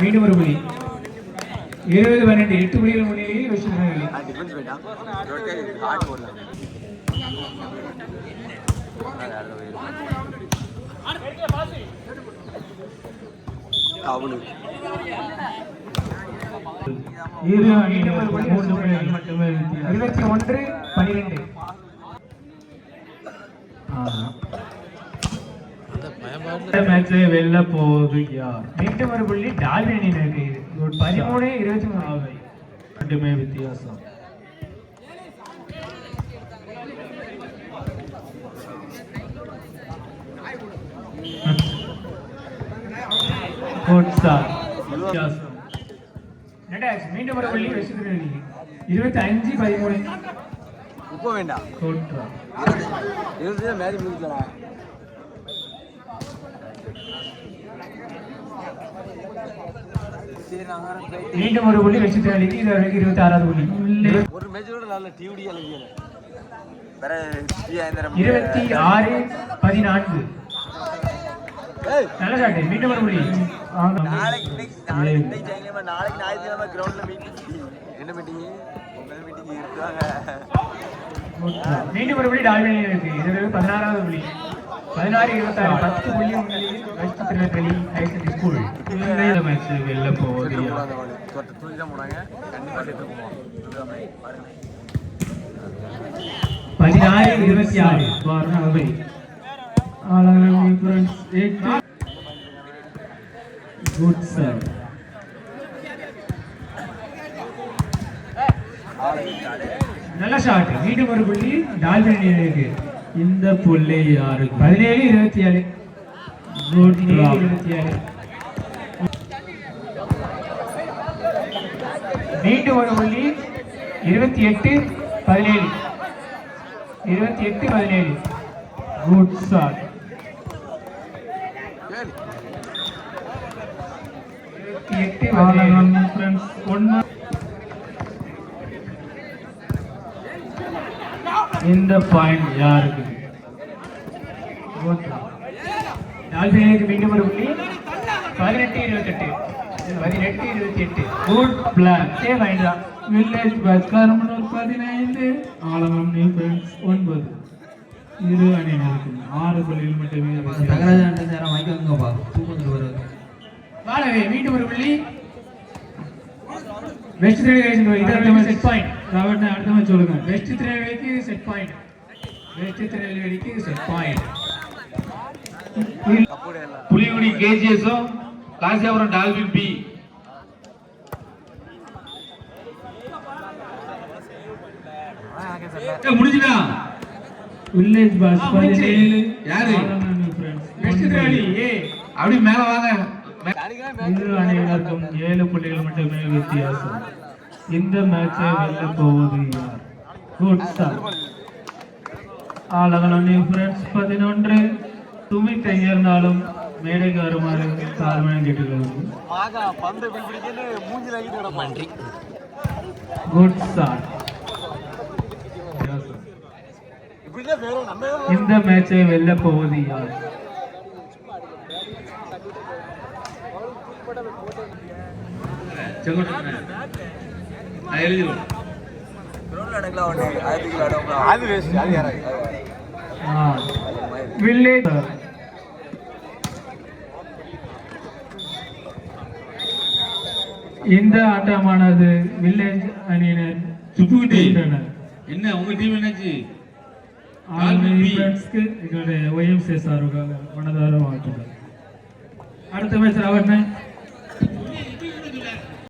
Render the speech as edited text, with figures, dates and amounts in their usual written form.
மீண்டும் ஒரு புள்ளி 20-12 8 புள்ளிகள் முன்னிலையில் வெற்றி திருநெல்வேலி. இரு அணியினர் 3 புள்ளிகள் மட்டுமே 21-12. மேட்சை வெல்ல போகுது யார்? மீண்டும் ஒரு புள்ளி டால்பின் அணியினருக்கு. 13-23 மட்டுமே வித்தியாசம். மீண்டும் ஒரு புள்ளி வெற்றி திருநெல்வேலி 25-13. இப்போ வேண்டாம் மேட்ச் முடிக்கலடா. மீண்டும் ஒரு புள்ளி வெற்றி திருநெல்வேலிக்கு. இது வரைக்கும் 26வது புள்ளி. ஒரு மேட்சோட நல்ல டிவிடி அழகியல வேற 26-14. நல்ல ஷாட். மீண்டும் ஒரு புள்ளி. நாளைக்கு ஞாயிற்றுக்கிழமை கிரவுண்ட்ல மீட்டிங். என்ன மீட்டிங்? உங்கள் மீட்டிங் இருக்காங்க. மீண்டும் ஒரு புள்ளி டால்பின் இருக்கு. இது 16வது புள்ளி. 16-26 10 புள்ளி முன்னிலையில் வெற்றி திருநெல்வேலி ஹையர் செகண்டரி ஸ்கூல். இந்த மேட்ச் வெல்ல போகுது. 16-26 வாரணாசி. Good sir. நல்ல ஷாட். மீண்டும் ஒரு புள்ளி டால்பின் அணியினருக்கு. இந்த புள்ளி யாருக்கு? 17-27. குட் 27. மீண்டும் ஒரு புள்ளி 28-17. 28-17. Good shot. இந்த பாயிண்ட் யாருக்கு? டால்பினுக்கு மீண்டும் ஒரு புள்ளி 18-28. 18-28. Good plan. சேவ் ஆயிடுதா? வில்லேஜ் பஸ்காரமனூர் 15, ஆலமம் நியூ ஃப்ரெண்ட்ஸ் 9. இரு அணியினருக்கு 6 புள்ளிகள் மட்டுமே. வாழவே மீண்டும் ஒரு புள்ளி வெஸ்ட் திருநெல்வேலி. Set point. அடுத்த மேட்ச் சொல்லுங்க. வெஸ்ட் திருநெல்வேலிக்கு செட் பாயிண்ட். வெஸ்ட் திருநெல்வேலிக்கு செட் பாயிண்ட். புலிகுடி கேஜிஎஸும் காசியாபுரம் டால்பின் பி. முடிஞ்சுதா? வில்லேஜ் பாஸ் 17. யாரு? West Tirunelveli A. அப்படி மேல வாங்க. இரு அணியினருக்கும் 7 புள்ளிகள் மட்டுமே வித்தியாசம். இந்த மேட்சை வெல்ல போவது யார்? Good sir. ஆலகலம் நியூ ஃப்ரெண்ட்ஸ் 11. சுமித் இருந்தாலும் மேடைக்கு வருமாறு தாழ்மையாக கேட்டுக்கொள்வது. Good sir. இந்த மேட்சை வெல்ல போவது யார்? வில்லேஜ். இந்த ஆட்டமானது வில்லேஜ் அணியினர் என்ன உங்க டீம் என்னாச்சு? எங்களுடைய ஒய்எம்சிஏ சார்பாக மனதார வாழ்த்துக்கள். அடுத்த மேட்ச் ராவட்னே